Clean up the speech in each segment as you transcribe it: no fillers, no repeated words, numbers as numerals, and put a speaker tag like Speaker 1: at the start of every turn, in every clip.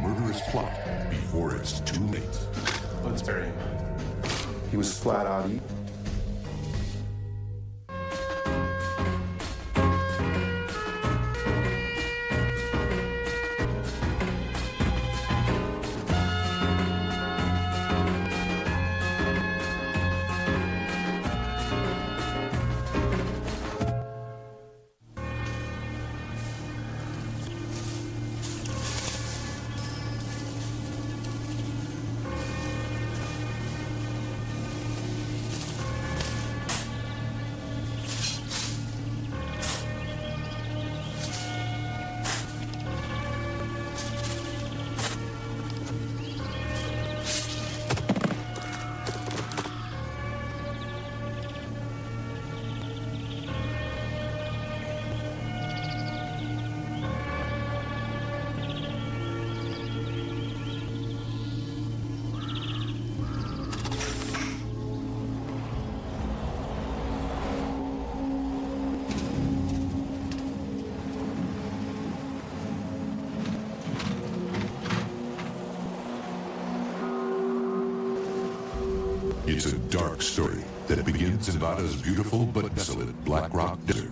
Speaker 1: murderous plot before it's too late.
Speaker 2: Let's bury him.
Speaker 3: He was flat out evil.
Speaker 1: It's a dark story that begins in Nevada's beautiful but desolate Black Rock Desert.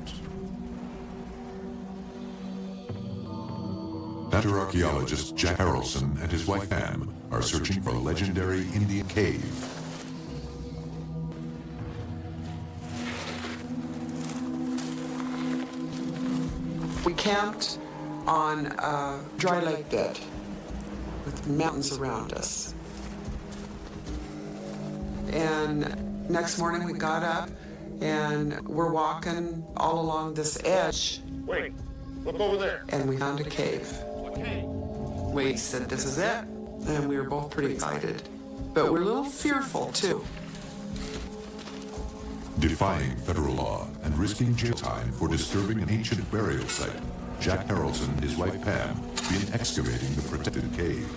Speaker 1: Hunter archaeologist Jack Harrelson and his wife Pam are searching for a legendary Indian cave.
Speaker 4: We camped on a dry lake bed with mountains around us. And next morning we got up and we're walking all along this edge.
Speaker 2: Wait, look over there.
Speaker 4: And we found a cave.
Speaker 2: Okay.
Speaker 4: We said, this is it. And we were both pretty excited. But we're a little fearful too.
Speaker 1: Defying federal law and risking jail time for disturbing an ancient burial site, Jack Harrelson and his wife Pam begin excavating the protected cave.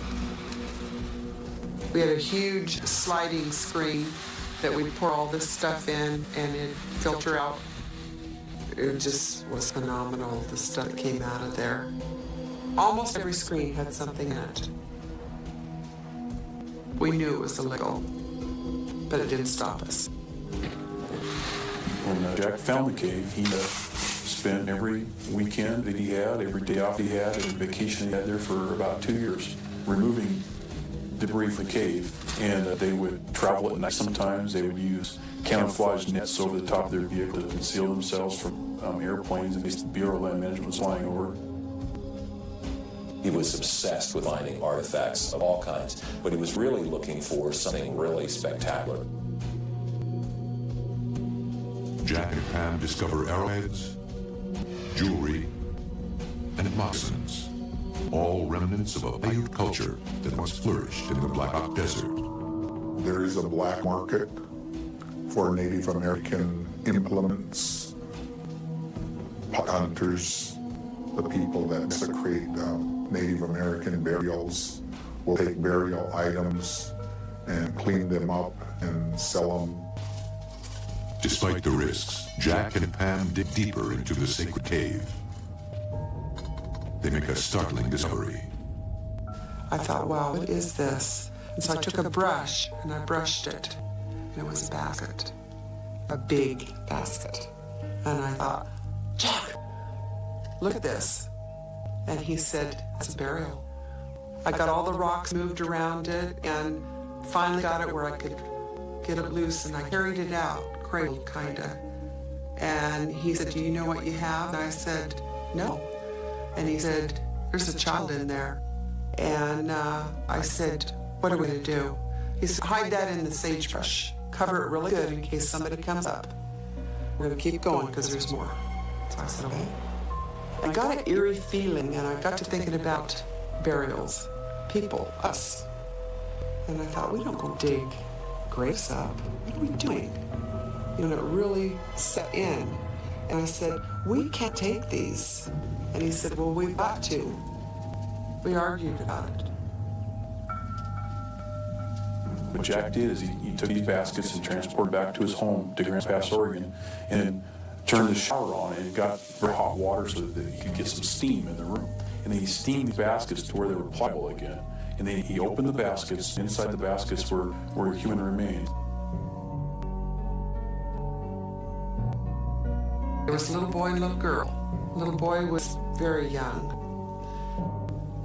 Speaker 4: We had a huge sliding screen that we'd pour all this stuff in and it'd filter out. It just was phenomenal, the stuff that came out of there. Almost every screen had something in it. We knew it was illegal, but it didn't stop us.
Speaker 5: When Jack found the cave, he spent every weekend that he had, every day off he had, every vacation he had there for about 2 years, removing debris from the cave. And they would travel at night sometimes. They would use camouflage nets over the top of their vehicle to conceal themselves from airplanes, and the Bureau of Land Management was flying over.
Speaker 6: He was obsessed with finding artifacts of all kinds, but he was really looking for something really spectacular.
Speaker 1: Jack and Pam discover arrowheads, jewelry, and moccasins, all remnants of a Paiute culture that once flourished in the Black Rock Desert.
Speaker 7: There is a black market for Native American implements, hunters, the people that desecrate Native American burials will take burial items and clean them up and sell them.
Speaker 1: Despite the risks, Jack and Pam dig deeper into the sacred cave. They make a startling discovery.
Speaker 4: I thought, wow, what is this? And so I took a brush and I brushed it. And it was a basket, a big basket. And I thought, Jack, look at this. And he said, it's a burial. I got all the rocks moved around it and finally got it where I could get it loose, and I carried it out, cradled kinda. And he said, do you know what you have? And I said, no. And he said, there's a child in there. And I said, what are we gonna do? He said, hide that in the sagebrush. Cover it really good in case somebody comes up. We're gonna keep going because there's more. So I said, okay. I got an eerie feeling, and I got to thinking about burials, people, us. And I thought, we don't go dig graves up. What are we doing? You know, it really set in. And I said, we can't take these. And he said, well, we've got to. We argued about it.
Speaker 5: What Jack did is he took these baskets and transported back to his home to Grants Pass, Oregon, and turned the shower on and got very hot water so that he could get some steam in the room. and then he steamed the baskets to where they were pliable again. And then he opened the baskets. Inside the baskets were human remains.
Speaker 4: There was a little boy and a little girl. The little boy was very young.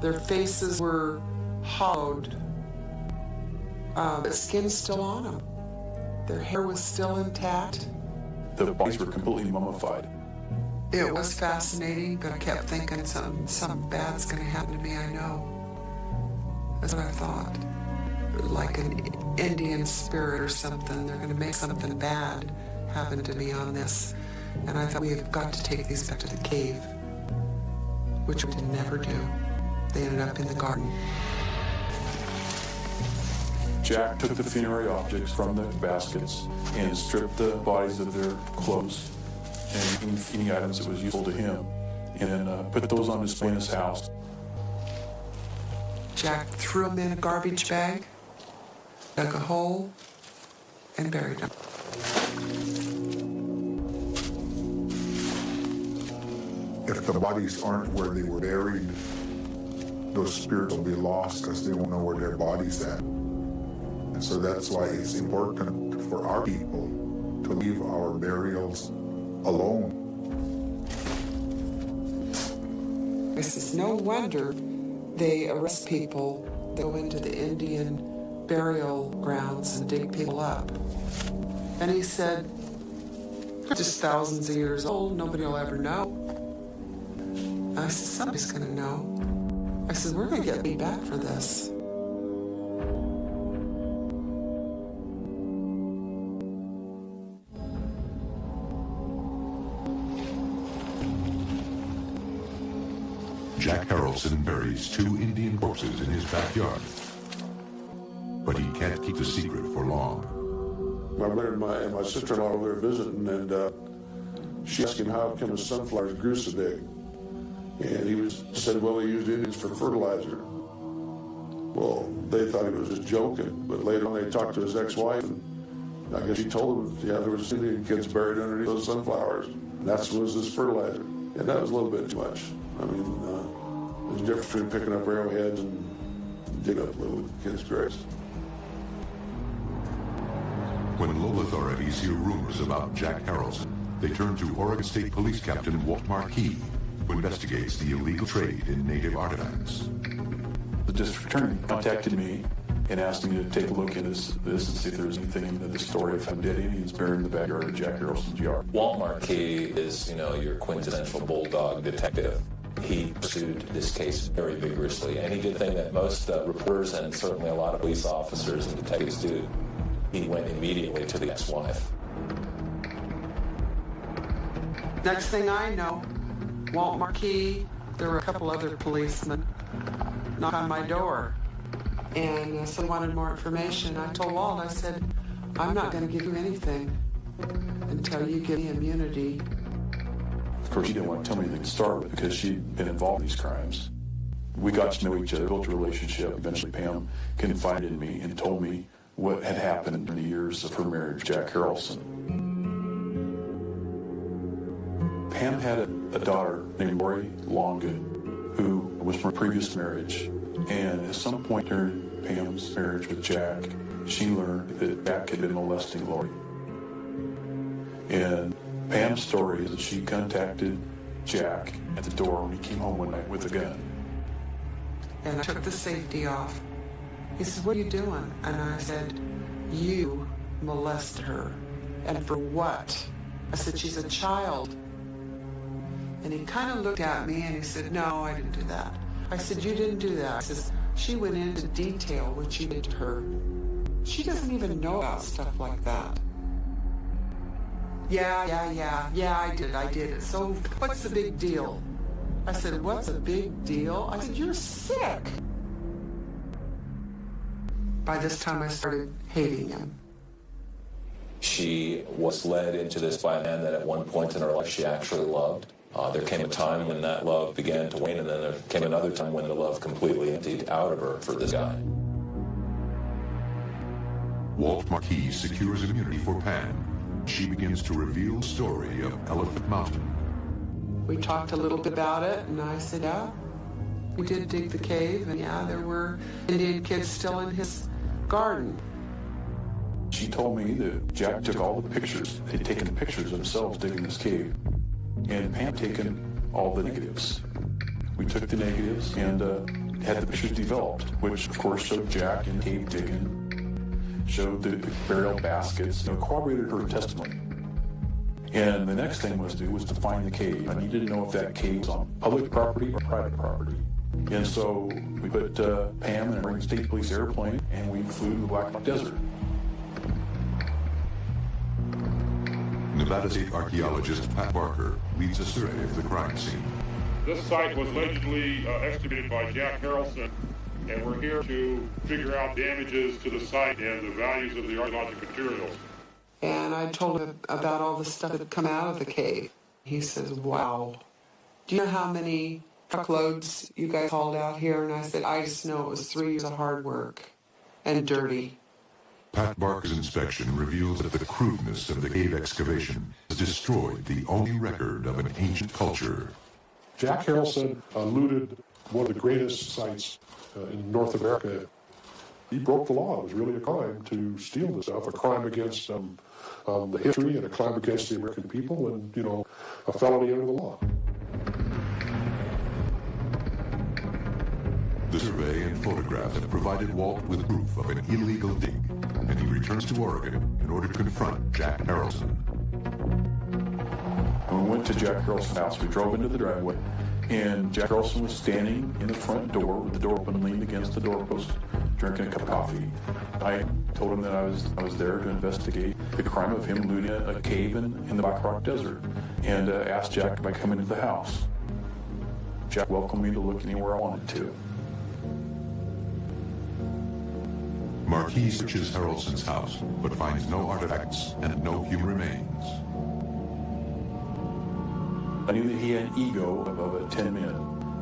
Speaker 4: Their faces were hollowed, but skin still on them. Their hair was still intact.
Speaker 5: The bodies were completely mummified.
Speaker 4: It was fascinating, but I kept thinking something bad's going to happen to me, I know. That's what I thought. Like an Indian spirit or something. They're going to make something bad happen to me on this. And I thought, we have got to take these back to the cave, which we did never do. They ended up in the garden.
Speaker 5: Jack took the funerary objects from the baskets and stripped the bodies of their clothes and any items that was useful to him, and then put those on display in his house.
Speaker 4: Jack threw them in a garbage bag, dug a hole, and buried them.
Speaker 7: If the bodies aren't where they were buried, those spirits will be lost because they won't know where their body's at. And so that's why it's important for our people to leave our burials alone.
Speaker 4: This is no wonder they arrest people that go into the Indian burial grounds and dig people up. And he said, just thousands of years old, nobody will ever know. I said, somebody's going to know. I said, we're going to get paid back for this.
Speaker 1: Jack Harrelson buries 2 Indian corpses in his backyard. But he can't keep the secret for long.
Speaker 2: My brother and my sister-in-law were there visiting, and she asked him how come his sunflowers grew so big. And he said, well, he used Indians for fertilizer. Well, they thought he was just joking, but later on they talked to his ex-wife, and I guess she told him, yeah, there was Indian kids buried underneath those sunflowers. And that was his fertilizer. And that was a little bit too much. I mean, there's a difference between picking up arrowheads and digging up little kids' graves.
Speaker 1: When local authorities hear rumors about Jack Harrelson, they turn to Oregon State Police Captain Walt Markey, who investigates the illegal trade in native artifacts.
Speaker 5: The district attorney contacted me and asked me to take a look at this and see if there was anything in the story of dead Indians buried in the backyard of Jack Harrelson's yard.
Speaker 6: Walt Markey is, your quintessential bulldog detective. He pursued this case very vigorously, and he did the thing that most reporters and certainly a lot of police officers and detectives do. He went immediately to the ex-wife.
Speaker 4: Next thing I know, Walt Markey, there were a couple other policemen, knock on my door. And so they wanted more information. I told Walt, I said, I'm not going to give you anything until you give me immunity.
Speaker 5: Of course, she didn't want to tell me anything to start with because she'd been involved in these crimes. We got to know each other, built a relationship. Eventually, Pam confided in me and told me what had happened in the years of her marriage with Jack Harrelson. Pam had a daughter named Lori Longgood, who was from a previous marriage. And at some point during Pam's marriage with Jack, she learned that Jack had been molesting Lori. And Pam's story is that she contacted Jack at the door when he came home one night with a gun.
Speaker 4: And I took the safety off. He said, what are you doing? And I said, you molested her. And for what? I said, she's a child. And he kind of looked at me and he said, no, I didn't do that. I said, you didn't do that. I said, she went into detail what you did to her. She doesn't even know about stuff like that. Yeah, I did it. So what's the big deal? I said, what's a big deal? I said, you're sick. By this time, I started hating him.
Speaker 6: She was led into this by a man that at one point in her life she actually loved. There came a time when that love began to wane, and then there came another time when the love completely emptied out of her for this guy.
Speaker 1: Walt Markey secures immunity for Pam. She begins to reveal the story of Elephant Mountain.
Speaker 4: We talked a little bit about it, and I said, yeah, We did dig the cave, and yeah, there were Indian kids still in his garden.
Speaker 5: She told me that Jack took all the pictures. They'd taken pictures of themselves digging this cave, and Pam taken all the negatives. We took the negatives and had the pictures developed, which of course showed Jack in the cave digging, showed the burial baskets, corroborated her testimony. And the next thing was to find the cave. I needed to know if that cave was on public property or private property. And so we put Pam in an Oregon State Police airplane, and we flew to the Black Rock Desert.
Speaker 1: Nevada State archaeologist Pat Barker leads a survey of the crime scene.
Speaker 8: This site was allegedly excavated by Jack Harrelson, and we're here to figure out damages to the site and the values of the archaeological materials.
Speaker 4: And I told him about all the stuff that had come out of the cave. He says, wow. Do you know how many truckloads you guys hauled out here? And I said, I just know it was 3 years of hard work and dirty.
Speaker 1: Pat Barker's inspection reveals that the crudeness of the cave excavation has destroyed the only record of an ancient culture.
Speaker 2: Jack Harrelson looted one of the greatest sites in North America. He broke the law. It was really a crime to steal this stuff, a crime against the history and a crime against the American people, and, a felony under the law.
Speaker 1: The survey and photographs have provided Walt with proof of an illegal dig, and he returns to Oregon in order to confront Jack Harrelson.
Speaker 5: When we went to Jack Harrelson's house, we drove into the driveway, and Jack Harrelson was standing in the front door with the door open, leaned against the doorpost, drinking a cup of coffee. I told him that I was there to investigate the crime of him looting a cave in the Black Rock Desert, and asked Jack if I come into the house. Jack welcomed me to look anywhere I wanted to.
Speaker 1: Marquis searches Harrelson's house, but finds no artifacts and no human remains.
Speaker 5: I knew that he had an ego of 10 men,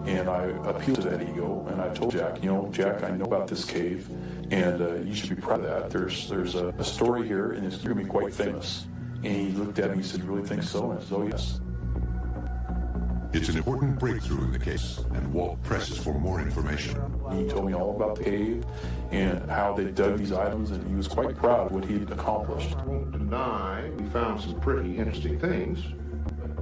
Speaker 5: and I appealed to that ego, and I told Jack, Jack, I know about this cave, and you should be proud of that. There's a story here, and it's going to be quite famous. And he looked at me and said, you really think so? And I said, oh, yes.
Speaker 1: It's an important breakthrough in the case, and Walt presses for more information.
Speaker 5: He told me all about the cave and how they dug these items, and he was quite proud of what he had accomplished.
Speaker 9: I won't deny we found some pretty interesting things.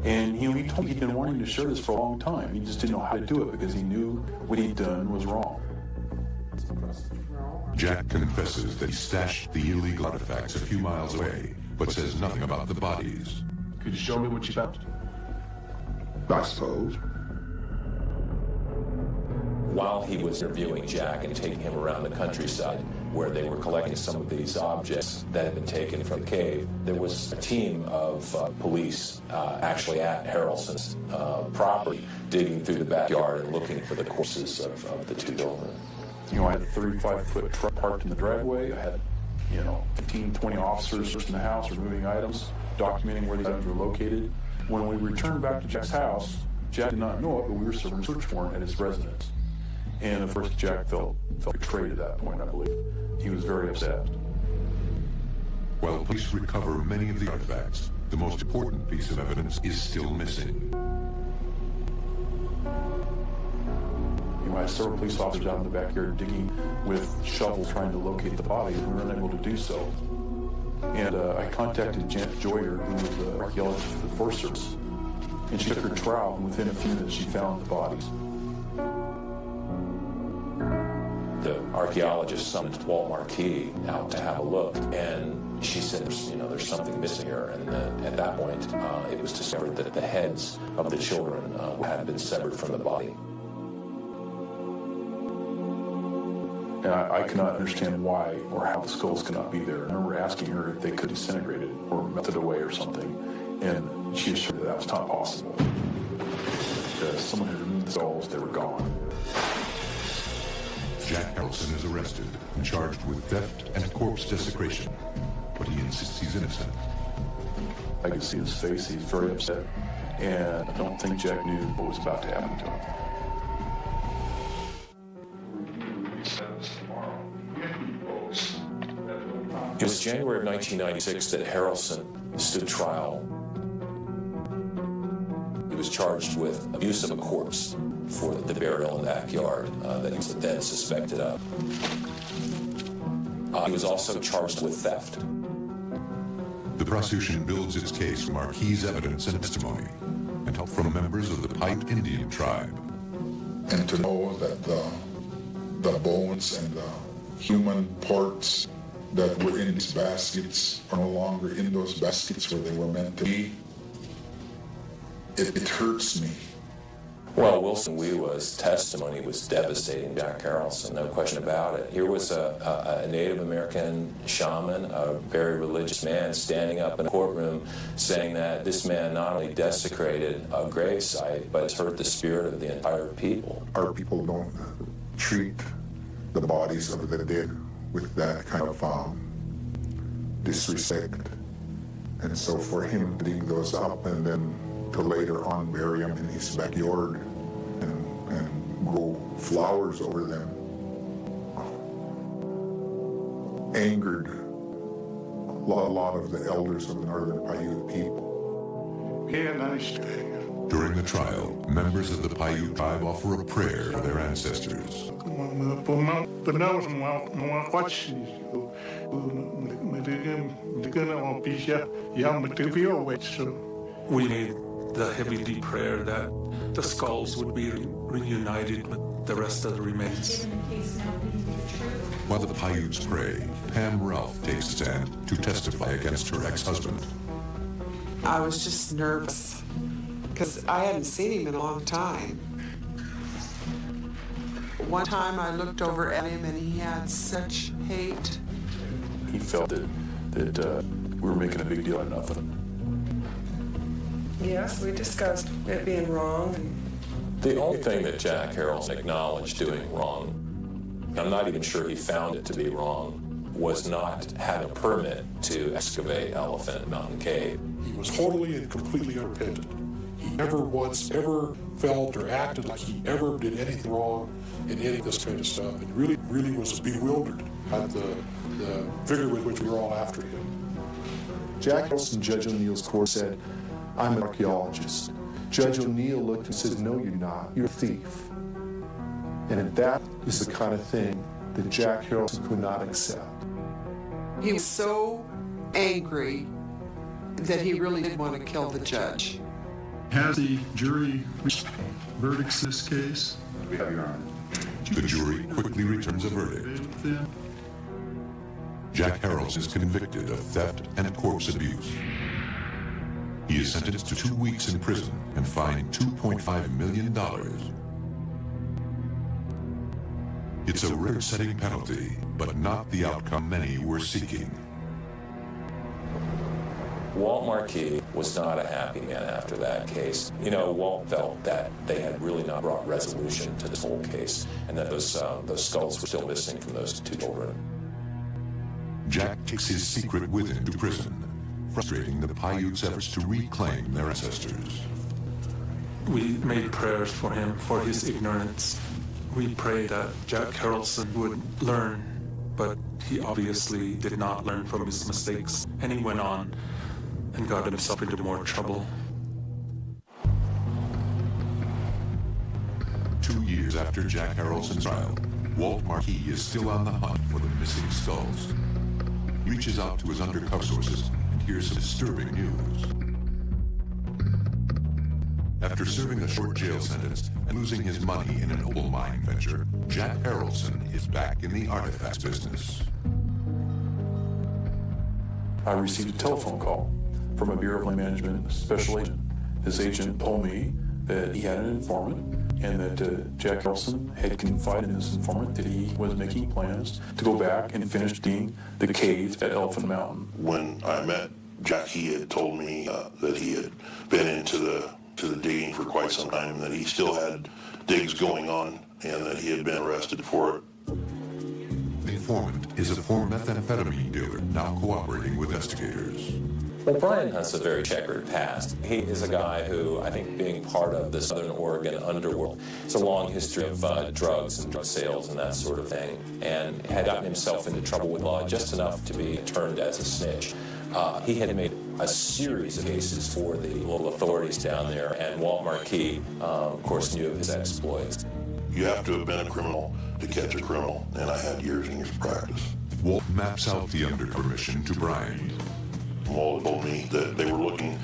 Speaker 5: And he told me he'd been wanting to share this for a long time. He just didn't know how to do it because he knew what he'd done was wrong.
Speaker 1: Jack confesses that he stashed the illegal artifacts a few miles away, but says nothing about the bodies.
Speaker 9: Could you show me what you found? I suppose.
Speaker 6: While he was interviewing Jack and taking him around the countryside where they were collecting some of these objects that had been taken from the cave, there was a team of police actually at Harrelson's property digging through the backyard and looking for the corpses of the two children.
Speaker 5: I had a 35-foot truck parked in the driveway. I had, 15, 20 officers in the house removing items, documenting where these items were located. When we returned back to Jack's house, Jack did not know it, but we were serving a search warrant at his residence. And of course, Jack felt betrayed at that point, I believe. He was very upset.
Speaker 1: While police recover many of the artifacts, the most important piece of evidence is still missing.
Speaker 5: I had several police officers out in the backyard digging with shovels trying to locate the bodies. We were unable to do so. And I contacted Janet Joyer, who was an archaeologist for the Forest Service. And she took her trowel, and within a few minutes she found the bodies.
Speaker 6: The archaeologist summoned Walt Marquis out to have a look, and she said, there's something missing here. And at that point, it was discovered that the heads of the children had been severed from the body.
Speaker 5: And I cannot understand why or how the skulls could not be there. I remember asking her if they could disintegrate it or melted away or something, and she assured that was not possible. Because someone had removed the skulls, they were gone.
Speaker 1: Jack Harrelson is arrested and charged with theft and corpse desecration, but he insists he's innocent.
Speaker 5: I could see his face, he's very upset, and I don't think Jack knew what was about to happen to him.
Speaker 6: It was January of 1996 that Harrelson stood trial. He was charged with abuse of a corpse, for the burial in the backyard that he was then suspected of. He was also charged with theft.
Speaker 1: The prosecution builds its case from Marquis' evidence and testimony, and help from members of the Paiute Indian tribe.
Speaker 7: And to know that the bones and the human parts that were in these baskets are no longer in those baskets where they were meant to be, it hurts me.
Speaker 6: Well, Wilson Weewa's testimony was devastating, Jack Harrelson, no question about it. Here was a Native American shaman, a very religious man, standing up in a courtroom saying that this man not only desecrated a gravesite, but it's hurt the spirit of the entire people.
Speaker 7: Our people don't treat the bodies of the dead with that kind of disrespect. And so for him to dig those up and then to later on bury them in his backyard and grow flowers over them angered a lot of the elders of the Northern Paiute people.
Speaker 1: During the trial, members of the Paiute tribe offer a prayer for their ancestors.
Speaker 10: We made the heavy deep prayer that the skulls would be reunited with the rest of the remains.
Speaker 1: While the Paiutes pray, Pam Ralph takes a stand to testify against her ex-husband.
Speaker 4: I was just nervous because I hadn't seen him in a long time. One time I looked over at him and he had such hate.
Speaker 5: He felt that we were making a big deal out of nothing.
Speaker 4: Yes, we discussed it being wrong.
Speaker 6: The only thing that Jack Harrelson acknowledged doing wrong, I'm not even sure he found it to be wrong, was not having a permit to excavate Elephant Mountain Cave.
Speaker 11: He was totally and completely unrepentant. He never once ever felt or acted like he ever did anything wrong in any of this kind of stuff. And really was bewildered at the vigor with which we were all after him.
Speaker 3: Jack Harrelson, Judge O'Neill's court said, "I'm an archaeologist." Judge O'Neill looked and said, "No, you're not. You're a thief." And that is the kind of thing that Jack Harrelson could not accept.
Speaker 4: He was so angry that he really did want to kill the judge.
Speaker 12: Has the jury reached verdicts in this case?
Speaker 3: We have, Your Honor.
Speaker 1: The jury quickly returns a verdict. Jack Harrelson is convicted of theft and corpse abuse. He is sentenced to 2 weeks in prison and fined $2.5 million. It's a record-setting penalty, but not the outcome many were seeking.
Speaker 6: Walt Marquis was not a happy man after that case. You know, Walt felt that they had really not brought resolution to this whole case and that those skulls were still missing from those two children.
Speaker 1: Jack takes his secret with him to prison, frustrating the Paiutes' efforts to reclaim their ancestors.
Speaker 10: We made prayers for him, for his ignorance. We prayed that Jack Harrelson would learn, but he obviously did not learn from his mistakes, and he went on and got himself into more trouble.
Speaker 1: 2 years after Jack Harrelson's trial, Walt Marquis is still on the hunt for the missing skulls. He reaches out to his undercover sources and hears some disturbing news. After serving a short jail sentence and losing his money in an opal mine venture, Jack Harrelson is back in the artifacts business.
Speaker 5: I received a telephone call from a Bureau of Land Management special agent. His agent told me that he had an informant and that Jack Harrelson had confided in this informant that he was making plans to go back and finish digging the cave at Elephant Mountain.
Speaker 13: When I met Jack, he had told me that he had been into the digging for quite some time, and that he still had digs going on, and that he had been arrested for it.
Speaker 1: The informant is a former methamphetamine dealer, now cooperating with investigators.
Speaker 6: Well, Brian Hunt's a very checkered past. He is a guy who, I think, being part of the Southern Oregon underworld, it's a long history of drugs and drug sales and that sort of thing, and had gotten himself into trouble with law just enough to be turned as a snitch. He had made a series of cases for the local authorities down there, and Walt Marquis, of course, knew of his exploits.
Speaker 13: You have to have been a criminal to catch a criminal, and I had years and years of practice.
Speaker 1: Walt maps out the undercover mission to Brian.
Speaker 13: Walt told me that they were looking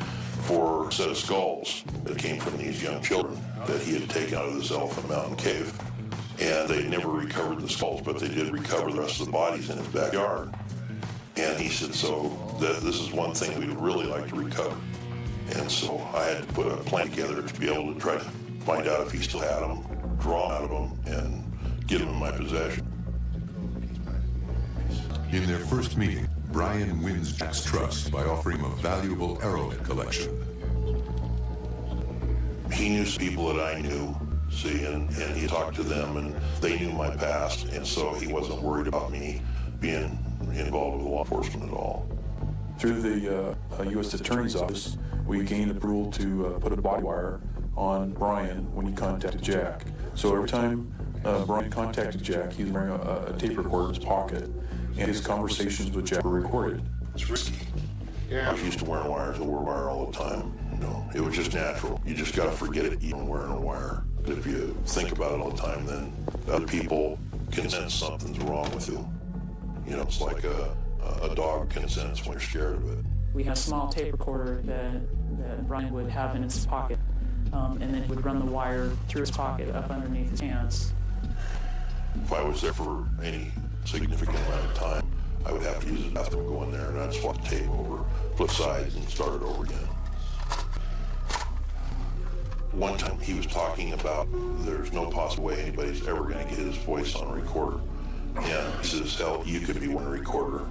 Speaker 13: for a set of skulls that came from these young children that he had taken out of this Elephant Mountain cave. And they never recovered the skulls, but they did recover the rest of the bodies in his backyard. And he said, so this is one thing we'd really like to recover. And so I had to put a plan together to be able to try to find out if he still had them, draw them out of them, and get them in my possession.
Speaker 1: In their first meeting, Brian wins Jack's trust by offering him a valuable arrowhead collection.
Speaker 13: He knew people that I knew, see, and he talked to them, and they knew my past, and so he wasn't worried about me being involved with law enforcement at all.
Speaker 5: Through the U.S. Attorney's Office, we gained approval to put a body wire on Brian when he contacted Jack. So every time Brian contacted Jack, he was wearing a tape recorder in his pocket, and his conversations with Jack were recorded.
Speaker 13: It's risky. Yeah. I was used to wearing wires. I wore wire all the time. You know, it was just natural. You just got to forget it, even wearing a wire. But if you think about it all the time, then other people can sense something's wrong with you. You know, it's like a dog can sense when you're scared of it.
Speaker 14: We had a small tape recorder that Brian would have in his pocket, and then he would run the wire through his pocket up underneath his pants.
Speaker 13: If I was there for any significant amount of time, I would have to use the bathroom, go in there, and I'd swap the tape over, flip sides, and start it over again. One time he was talking about there's no possible way anybody's ever going to get his voice on a recorder. And he says, hell, you could be one recorder.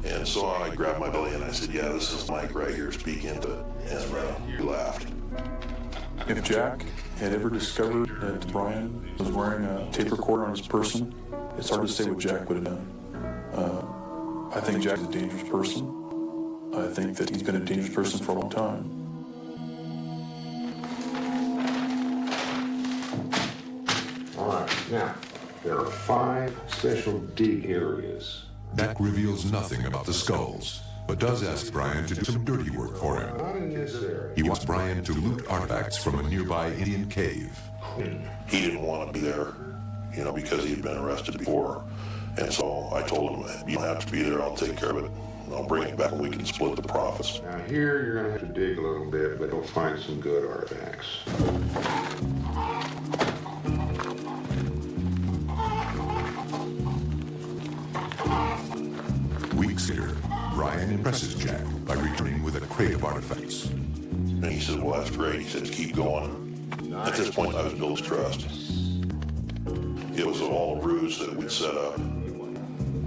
Speaker 13: And so I grabbed my belly and I said, yeah, this is Mike right here, speak into it. And he laughed.
Speaker 5: If Jack had ever discovered that Brian was wearing a tape recorder on his person, it's hard to say what Jack would have done. I think Jack's a dangerous person. I think that he's been a dangerous person for a long time.
Speaker 15: All right, now, there are 5 special dig areas.
Speaker 1: Jack reveals nothing about the skulls, but does ask Brian to do some dirty work for him.
Speaker 15: Not in this area.
Speaker 1: He wants Brian to loot artifacts from a nearby Indian cave.
Speaker 13: He didn't want to be there, you know, because he had been arrested before. And so I told him, you don't have to be there, I'll take care of it. I'll bring it back and we can split the profits.
Speaker 15: Now here you're going to have to dig a little bit, but you'll find some good artifacts.
Speaker 1: Weeks later, Brian impresses Jack by returning with a crate of artifacts.
Speaker 13: And he said, well, that's great. He said, keep going. At this point, I was building trust. It was all a ruse that we'd set up.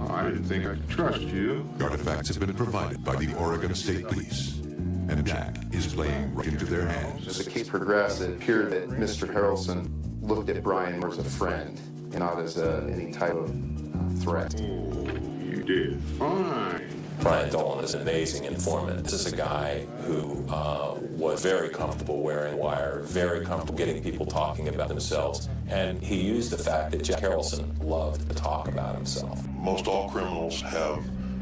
Speaker 15: I didn't think I could trust you.
Speaker 1: The artifacts have been provided by the Oregon State Police, and Jack is playing right into their hands.
Speaker 16: As the case progressed, it appeared that Mr. Harrelson looked at Brian more as a friend and not as any type of threat.
Speaker 15: Oh, you did fine.
Speaker 6: Brian Dolan is an amazing informant. This is a guy who was very comfortable wearing wire, very comfortable getting people talking about themselves, and he used the fact that Jack Harrelson loved to talk about himself.
Speaker 13: Most all criminals have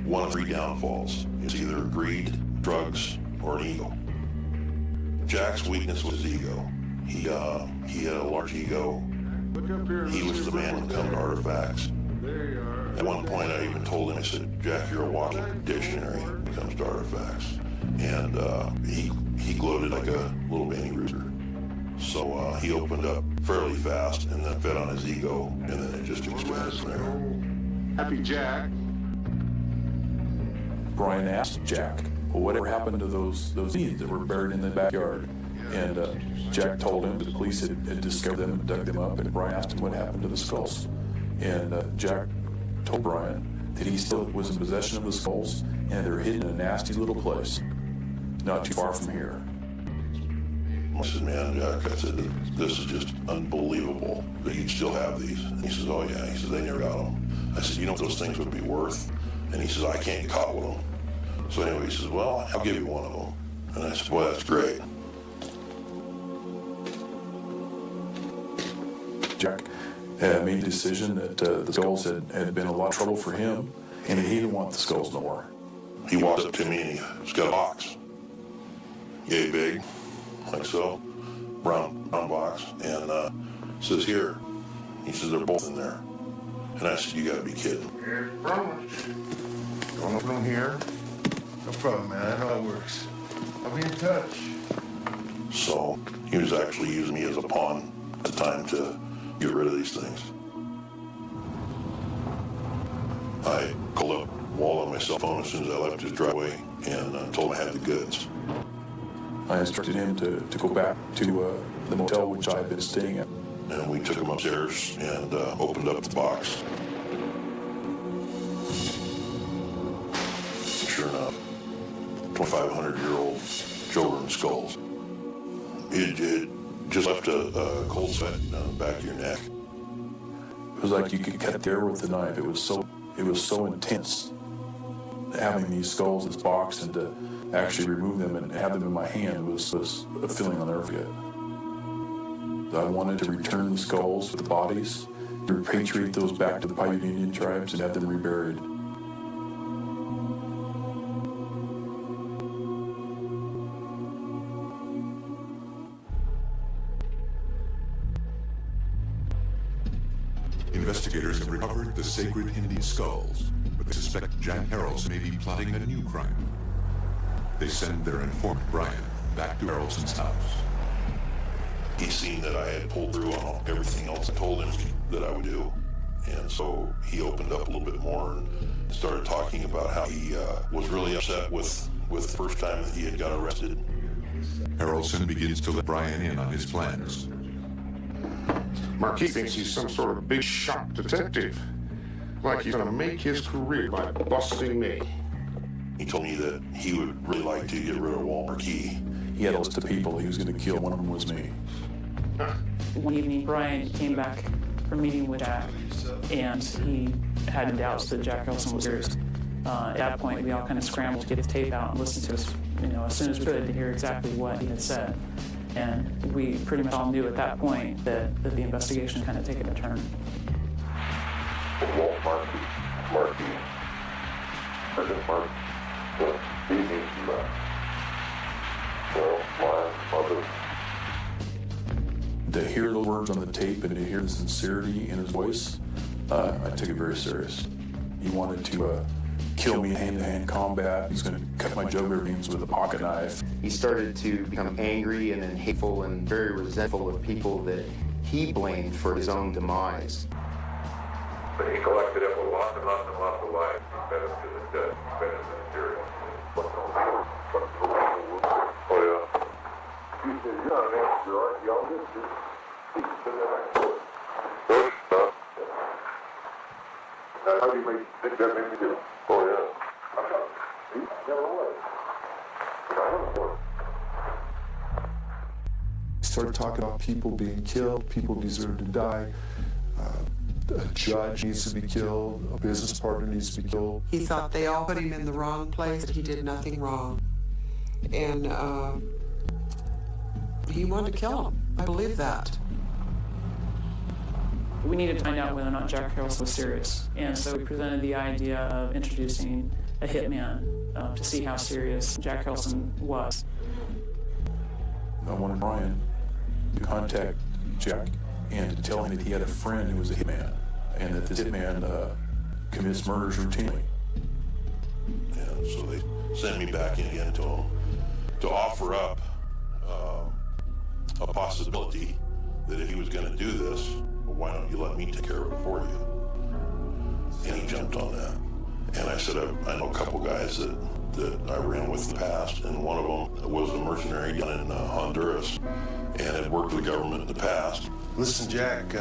Speaker 13: one of 3 downfalls. It's either greed, drugs, or an ego. Jack's weakness was his ego. He had a large ego. He was the man when it comes to artifacts. At one point, I even told him, I said, Jack, you're a walking dictionary when it comes to artifacts. And he gloated like a little baby rooster. So he opened up fairly fast and then fed on his ego, and then it just expanded from there.
Speaker 15: Happy Jack.
Speaker 5: Brian asked Jack, well, whatever happened to those needs that were buried in the backyard? And Jack told him that the police had discovered them and dug them up, and Brian asked him what happened to the skulls. And Jack told Brian that he still was in possession of the skulls, and they're hidden in a nasty little place, not too far from here.
Speaker 13: I said, man, Jack, I said, this is just unbelievable that you'd still have these. And he says, oh yeah. He says, they never got them. I said, you know what those things would be worth? And he says, I can't get caught with them. So anyway, he says, well, I'll give you one of them. And I said, boy, that's great.
Speaker 5: Jack made the decision that the skulls had been a lot of trouble for him, and he didn't want the skulls no more.
Speaker 13: He walked up to me and he's got a box. yay big, like so, brown box, and says, here. He says, they're both in there. And I said, you gotta be kidding.
Speaker 15: Here's the promise. Don't open them here.
Speaker 17: No problem, man. I know it works. I'll be in touch.
Speaker 13: So he was actually using me as a pawn at the time to get rid of these things. I called up Walt on my cell phone as soon as I left his driveway and told him I had the goods.
Speaker 5: I instructed him to go back to the motel which I had been staying at.
Speaker 13: And we took him upstairs and opened up the box. Sure enough, 2,500-year-old children's skulls. It just left a cold sweat down the back of your neck.
Speaker 5: It was like you could cut the air with the knife. It was so intense having these skulls in this box, and to actually remove them and have them in my hand was a feeling I'll never forget. I wanted to return the skulls with the bodies, to repatriate those back to the Paiute Indian tribes and have them reburied.
Speaker 1: Investigators have recovered the sacred Indian skulls, but they suspect Jack Harrelson may be plotting a new crime. They send their informant, Brian, back to Harrelson's house.
Speaker 13: He seen that I had pulled through on everything else I told him that I would do. And so he opened up a little bit more and started talking about how he was really upset with the first time that he had got arrested.
Speaker 1: Harrelson begins to let Brian in on his plans.
Speaker 15: Marquis thinks he's some sort of big shot detective. Like he's gonna make his career by busting me.
Speaker 13: He told me that he would really like to get rid of Walt Marquis.
Speaker 5: He had a list of people he was going to kill. One of them was me.
Speaker 14: One evening, Brian came back from meeting with Jack, and he had doubts that Jack Harrelson was serious. At that point, we all kind of scrambled to get the tape out and listen to us, as soon as we could, to hear exactly what he had said. And we pretty much all knew at that point that the investigation kind of taken a turn.
Speaker 13: Walt Marquis. President Marquis. He needs to back. Well, my mother.
Speaker 5: To hear those words on the tape and to hear the sincerity in his voice, I took it very serious. He wanted to kill me in hand-to-hand combat. He's going to cut my jugular veins with a pocket knife.
Speaker 16: He started to become angry and then hateful and very resentful of people that he blamed for his own demise.
Speaker 13: But he collected it with lots and lots and lots of lives. Fed him to the dead. Fed him to the material. Oh, yeah. He said, you're not an answer, right? Y'all just he said that. How do you think that made me do? Oh, yeah. He never was. I don't know.
Speaker 3: He started talking about people being killed, people deserve to die. A judge needs to be killed, a business partner needs to be killed.
Speaker 4: He thought they all put him in the wrong place, that he did nothing wrong. And he wanted to kill him. I believe that.
Speaker 14: We needed to find out whether or not Jack Harrelson was serious. And so we presented the idea of introducing a hitman to see how serious Jack Harrelson was.
Speaker 5: I wanted Brian to contact Jack and to tell him that he had a friend who was a hitman, and that this hitman commits murders routinely.
Speaker 13: And so they sent me back in again to him to offer up a possibility that if he was going to do this, well, why don't you let me take care of it for you? And he jumped on that. And I said, I know a couple guys that I ran with in the past, and one of them was a mercenary down in Honduras and had worked with the government in the past.
Speaker 17: Listen, Jack,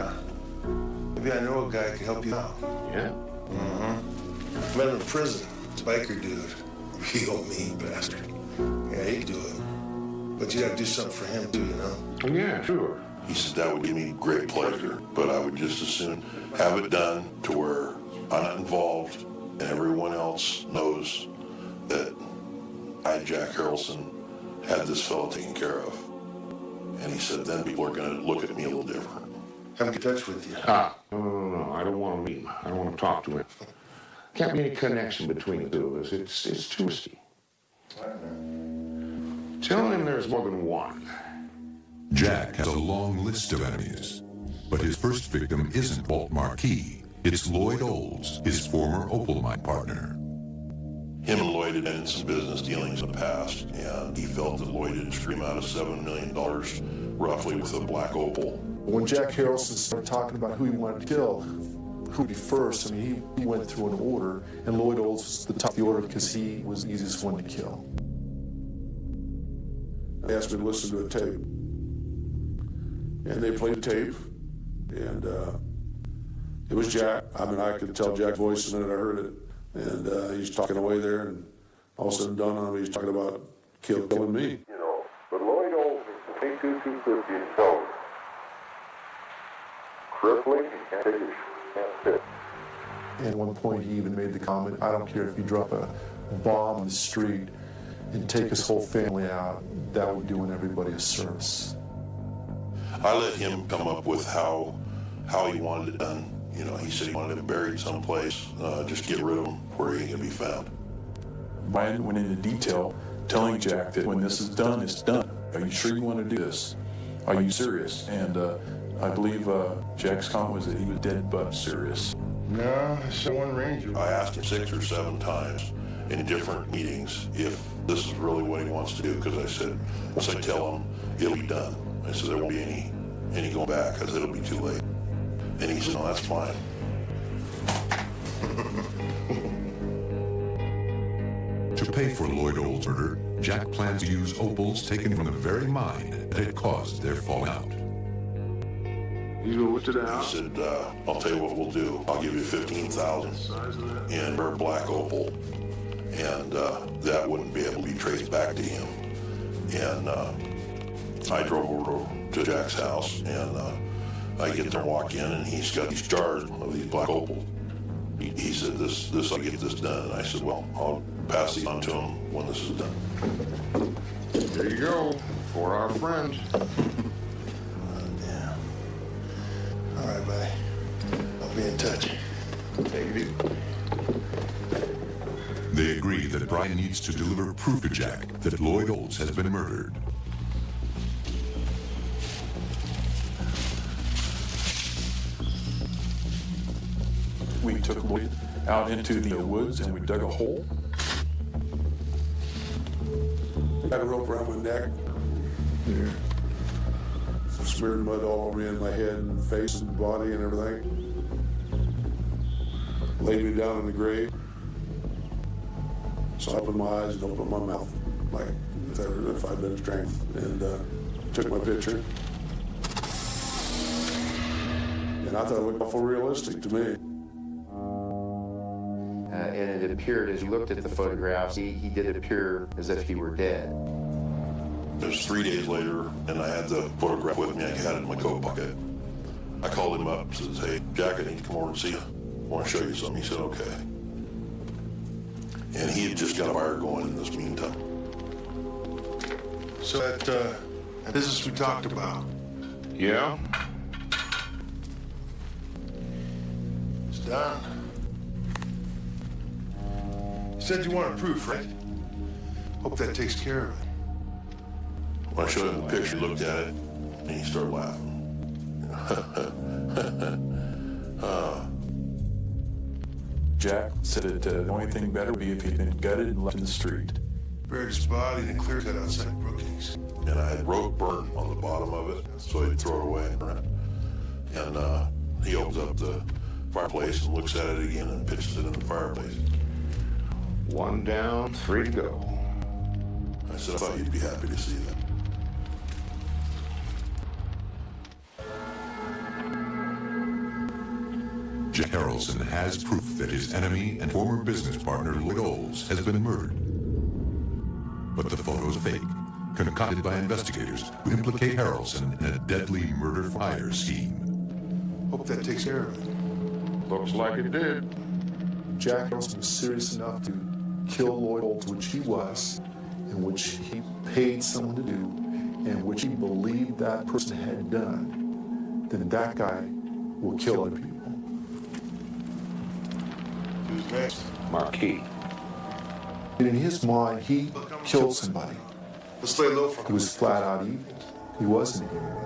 Speaker 17: maybe I know a guy who can help you out.
Speaker 15: Yeah?
Speaker 17: Mm-hmm. Met him in prison. Biker dude. Real mean bastard. Yeah, he'd do it. But you'd have to do something for him too, you know?
Speaker 15: Oh, yeah, sure.
Speaker 13: He said that would give me great pleasure, but I would just as soon have it done to where I'm not involved and everyone else knows that I, Jack Harrelson, had this fellow taken care of. And he said then people are going to look at me a little different.
Speaker 17: Have him get in touch with you.
Speaker 15: No. I don't want to meet him. I don't want to talk to him. Can't be any connection between the two of us. It's too risky. Tell him there's more than one.
Speaker 1: Jack has a long list of enemies, but his first victim isn't Walt Marquis. It's Lloyd Olds, his former Opal mine partner.
Speaker 13: Him and Lloyd had been in some business dealings in the past, and he felt that Lloyd had screamed out of $7 million roughly with a black opal.
Speaker 3: When Jack Harrelson started talking about who he wanted to kill, who would be first, I mean, he went through an order, and Lloyd Olds was the top of the order because he was the easiest one to kill.
Speaker 2: They asked me to listen to a tape, and they played the tape, and it was Jack. I mean, I could tell Jack's voice the minute I heard it, and he's talking away there, and all of a sudden dawned on me, he's talking about killing me.
Speaker 18: You know, but Lloyd Olds is 22-250 in shoulder. Crippling and can't take his can't sit.
Speaker 3: At one point, he even made the comment, I don't care if you drop a bomb in the street and take his whole family out, that would be doing everybody a service.
Speaker 13: I let him come up with how he wanted it done. You know, he said he wanted him buried someplace, just get rid of him where he can be found.
Speaker 5: Brian went into detail telling Jack that when this is done, it's done. Are you sure you want to do this? Are you serious? And I believe Jack's comment was that he was dead but serious.
Speaker 15: No, it's one ranger.
Speaker 13: I asked him 6 or 7 times in different meetings if this is really what he wants to do, because I said, once I tell him, it'll be done. I said, there won't be any going back, because it'll be too late. And he said, no, that's fine.
Speaker 1: To pay for Lloyd Olds' murder, Jack plans to use opals taken from the very mine that had caused their falling out.
Speaker 2: He's gonna whip it out.
Speaker 13: He said, I'll tell you what we'll do. I'll give you $15,000 in her black opal, and that wouldn't be able to be traced back to him. And I drove over to Jack's house, and I get there and walk in, and he's got these jars of these black opals. He said, this, I'll get this done. And I said, well, I'll pass these on to him when this is done.
Speaker 15: There you go, for our friend.
Speaker 17: Yeah. All right, buddy. I'll be in touch.
Speaker 15: Take it easy.
Speaker 1: They agree that Brian needs to deliver proof to Jack that Lloyd Olds has been murdered.
Speaker 5: We took Lloyd out into the woods and we dug a hole.
Speaker 2: Got a rope around my neck. Yeah. Smeared mud all over me in my head and face and body and everything. Laid me down in the grave. So I opened my eyes and opened my mouth, like if I'd been strength, and took my picture. And I thought it looked awful realistic to me.
Speaker 16: And it appeared, as you looked at the photographs, he did appear as if he were dead.
Speaker 13: It was 3 days later, and I had the photograph with me. I had it in my coat pocket. I called him up and says, hey, Jack, I need to come over and see you. I want to show you something. He said, okay. And he had just got a fire going in this meantime.
Speaker 17: So that business we talked about.
Speaker 15: Yeah?
Speaker 17: It's done. You said you wanted proof, right? Hope that takes care of it.
Speaker 13: When I showed him the picture, he looked at it, and he started laughing.
Speaker 5: Jack said that the only thing better would be if he'd been gutted and left in the street.
Speaker 17: Buried his body in a clear cut outside Brookings.
Speaker 13: And I had rope burn on the bottom of it, so he'd throw it away and burn it. And he opens up the fireplace and looks at it again and pitches it in the fireplace.
Speaker 15: 1 down, 3 to go.
Speaker 13: I said, I thought you'd be happy to see that.
Speaker 1: Jack Harrelson has proof that his enemy and former business partner Lloyd Olds has been murdered. But the photo's fake, concocted by investigators who implicate Harrelson in a deadly murder-for-hire scheme.
Speaker 17: Hope that takes care of it.
Speaker 15: Looks like it did.
Speaker 3: Jack Harrelson was serious enough to kill Lloyd Olds, which he was, and which he paid someone to do, and which he believed that person had done, then that guy will kill other people.
Speaker 17: Who's next?
Speaker 15: Marquis.
Speaker 3: And in his mind, he killed somebody.
Speaker 17: Let's lay low for
Speaker 3: He was flat out evil. He wasn't human.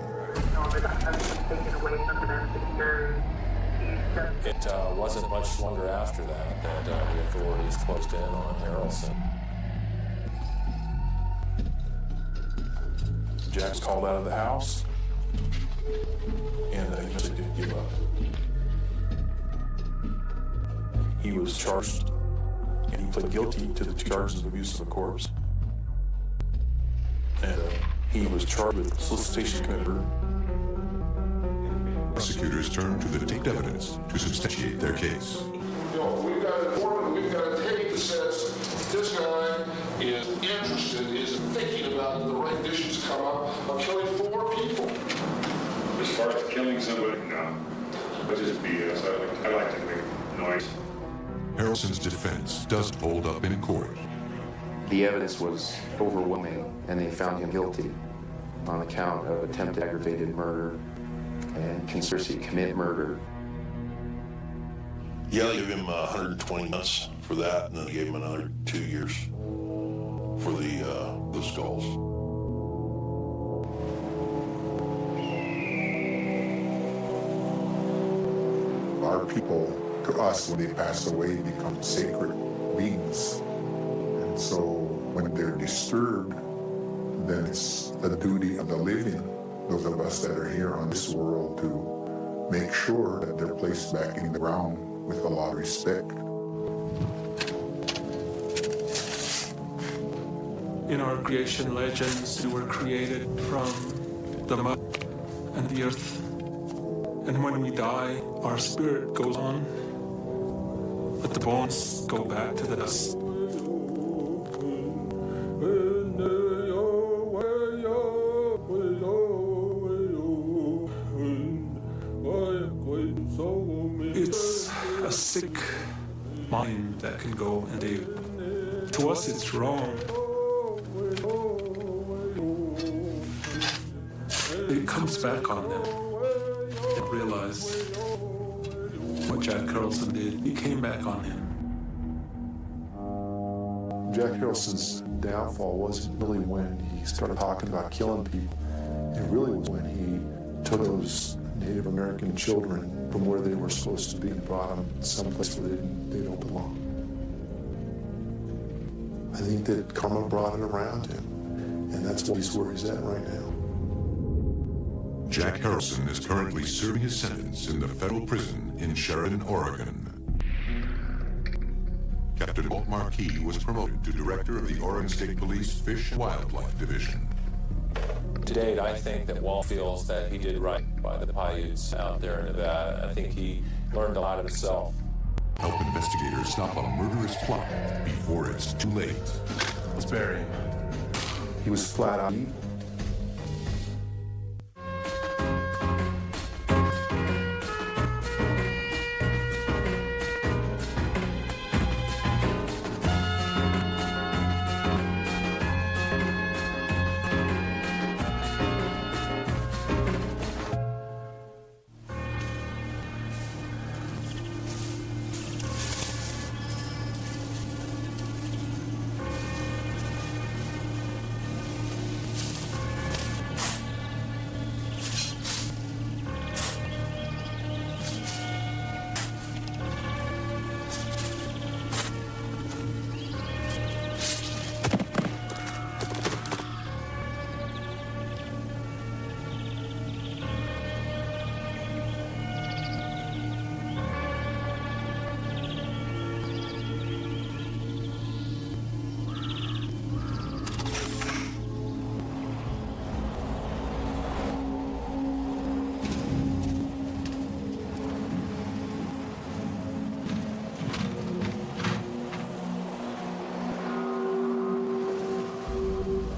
Speaker 6: It wasn't much longer after that the authorities closed in on Harrelson.
Speaker 5: Jack's called out of the house, and he just didn't give up. He was charged, and he pled guilty to the charges of abuse of a corpse. And he was charged with solicitation to commit murder.
Speaker 1: Prosecutors turned to the taped evidence to substantiate their case.
Speaker 2: You know, we've got an informant, we've got a tape that says this guy is interested, is thinking about the right dishes to come up of killing 4 people.
Speaker 8: As far as killing somebody, no. It's just BS. I like to make noise.
Speaker 1: Harrelson's defense doesn't hold up in court.
Speaker 16: The evidence was overwhelming, and they found him guilty on account of attempted aggravated murder and conspiracy to commit murder.
Speaker 13: Yeah, they gave him 120 months for that, and then they gave him another 2 years for the skulls.
Speaker 7: Our people, to us, when they pass away, become sacred beings. And so when they're disturbed, then it's the duty of the living, those of us that are here on this world, to make sure that they're placed back in the ground with a lot of respect.
Speaker 10: In our creation legends, we were created from the mud and the earth. And when we die, our spirit goes on, but the bones go back to the dust. It's a sick mind that can go and do. To us, it's wrong. It comes back on them. They realize what Jack Harrelson did. He came back on him.
Speaker 3: Jack Harrelson's downfall wasn't really when he started talking about killing people. It really was when he took those Native American children from where they were supposed to be and brought them someplace where they don't belong. I think that karma brought it around him, and that's where he's at right now.
Speaker 1: Jack Harrelson is currently serving his sentence in the federal prison in Sheridan, Oregon. Captain Walt Marquis was promoted to director of the Oregon State Police Fish and Wildlife Division.
Speaker 6: To date, I think that Walt feels that he did right by the Paiutes out there in Nevada. I think he learned a lot of himself.
Speaker 1: Help investigators stop a murderous plot before it's too late.
Speaker 9: Let's bury him.
Speaker 3: He was flat out evil.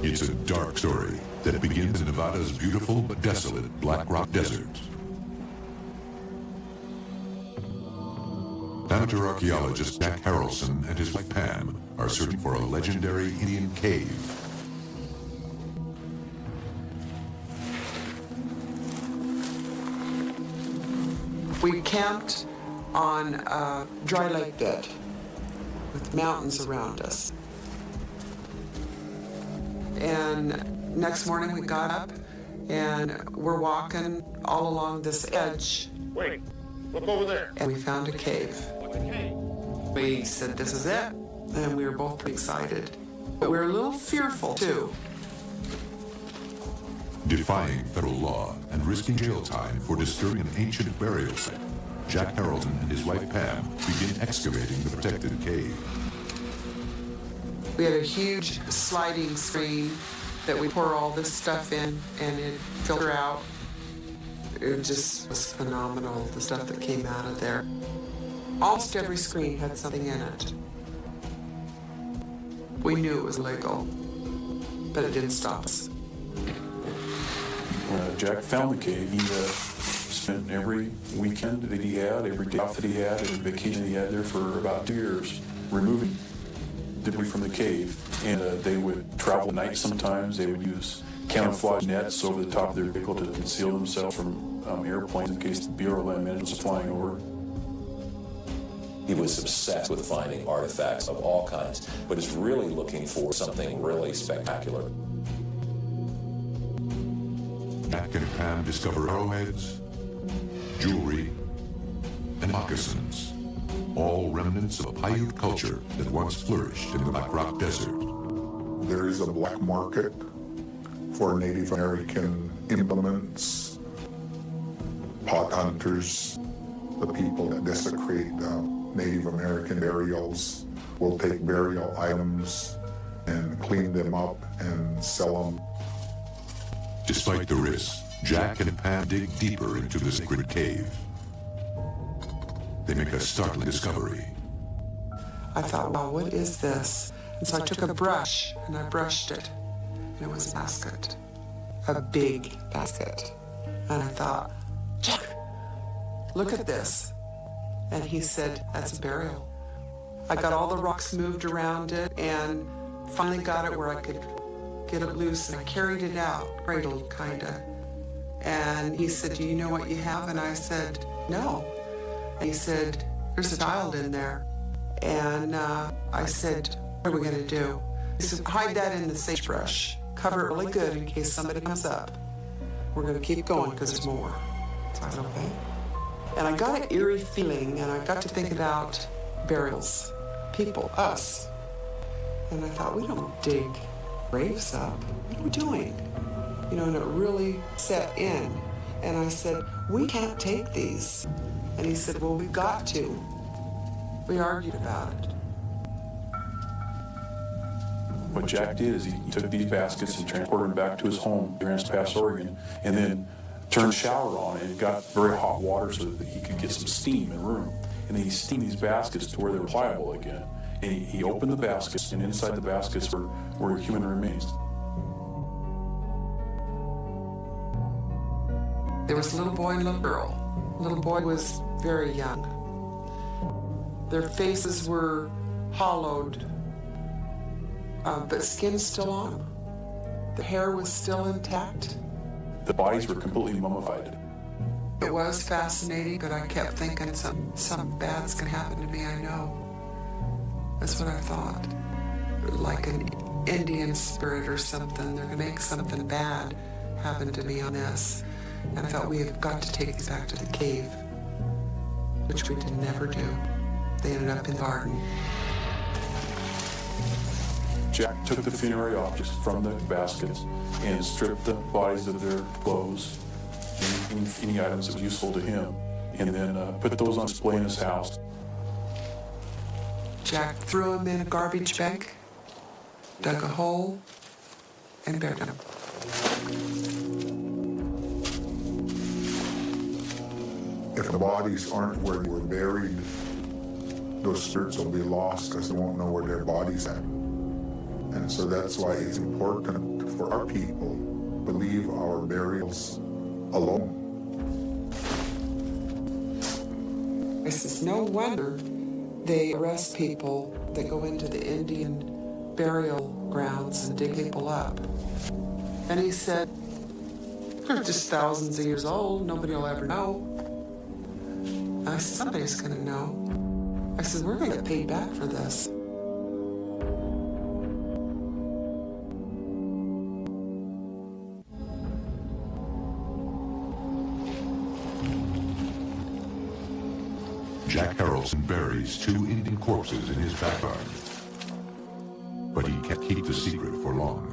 Speaker 1: It's a dark story that begins in Nevada's beautiful but desolate Black Rock Desert. Amateur archaeologist Jack Harrelson and his wife Pam are searching for a legendary Indian cave.
Speaker 4: We camped on a dry lake bed with mountains around us. And next morning we got up and we're walking all along this edge.
Speaker 15: Wait, look over there.
Speaker 4: And we found a cave. We said, this is it. And we were both pretty excited. But we were a little fearful too.
Speaker 1: Defying federal law and risking jail time for disturbing an ancient burial site, Jack Harrelson and his wife Pam begin excavating the protected cave.
Speaker 4: We had a huge sliding screen that we pour all this stuff in and it'd filter out. It just was phenomenal, the stuff that came out of there. Almost every screen had something in it. We knew it was legal, but it didn't stop us.
Speaker 5: Jack found the cave. He spent every weekend that he had, every day off that he had, every vacation he had there for about 2 years, removing debris from the cave. And they would travel at night sometimes. They would use camouflage nets over the top of their vehicle to conceal themselves from airplanes in case the Bureau of Land Management was flying over.
Speaker 6: He was obsessed with finding artifacts of all kinds, but is really looking for something really spectacular.
Speaker 1: Jack and Pam discover arrowheads, jewelry, and moccasins, all remnants of a Paiute culture that once flourished in the Black Rock Desert.
Speaker 7: There is a black market for Native American implements, pot hunters, the people that desecrate Native American burials will take burial items and clean them up and sell them.
Speaker 1: Despite the risk, Jack and Pam dig deeper into the sacred cave. They make a startling discovery.
Speaker 4: I thought, wow, what is this? And so I took a brush and I brushed it. And it was a basket, a big basket. And I thought, Jack, look at this. And he said, that's a burial. I got all the rocks moved around it and finally got it where I could get it loose, and I carried it out, cradled kinda. And he said, do you know what you have? And I said, no. And he said, there's a child in there. And I said, what are we gonna do? He said, hide that in the sagebrush. Cover it really good in case somebody comes up. We're gonna keep going because there's more. So I said, okay. And I got an eerie feeling, and I got to think about burials, people, us. And I thought, we don't dig graves up. What are we doing? You know, and it really set in. And I said, we can't take these. And he said, well, we've got to. We argued about it.
Speaker 5: What Jack did is he took these baskets and transported them back to his home in Grants Pass, Oregon, and then turned the shower on and got very hot water so that he could get some steam in the room. And then he steamed these baskets to where they were pliable again. And he opened the baskets, and inside the baskets were human remains.
Speaker 4: There was a little boy and a little girl. The little boy was very young. Their faces were hollowed, but skin still on them. The hair was still intact.
Speaker 5: The bodies were completely mummified.
Speaker 4: It was fascinating, but I kept thinking something bad's gonna happen to me, I know. That's what I thought. Like an Indian spirit or something. They're gonna make something bad happen to me on this. And I thought, we have got to take these back to the cave, which we did never do. They ended up in the garden.
Speaker 5: Jack took the funerary objects from the baskets and stripped the bodies of their clothes and any items that were useful to him, and then put those on display in his house.
Speaker 4: Jack threw them in a garbage bag, dug a hole, and buried them.
Speaker 7: If the bodies aren't where they were buried, those spirits will be lost because they won't know where their body's at. And so that's why it's important for our people to leave our burials alone.
Speaker 4: This is no wonder they arrest people that go into the Indian burial grounds and dig people up. And he said, they're just thousands of years old, nobody will ever know. I said, somebody's gonna know. I said, we're gonna get paid back for this.
Speaker 1: Jack Harrelson buries 2 Indian corpses in his backyard. But he can't keep the secret for long.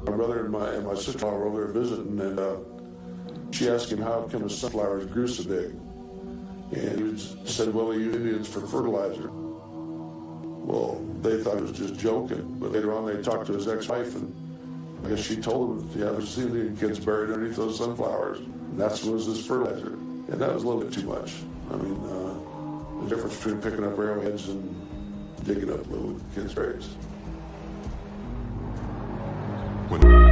Speaker 2: My brother and my sister-in-law were over there visiting, and she asked him how come his sunflowers grew so big. And he said, well, they use Indians for fertilizer. Well, they thought it was just joking, but later on they talked to his ex-wife, and I guess she told him, yeah, there's Indian kids buried underneath those sunflowers. And that was his fertilizer. And that was a little bit too much. I mean, the difference between picking up arrowheads and digging up little kids' graves.
Speaker 1: When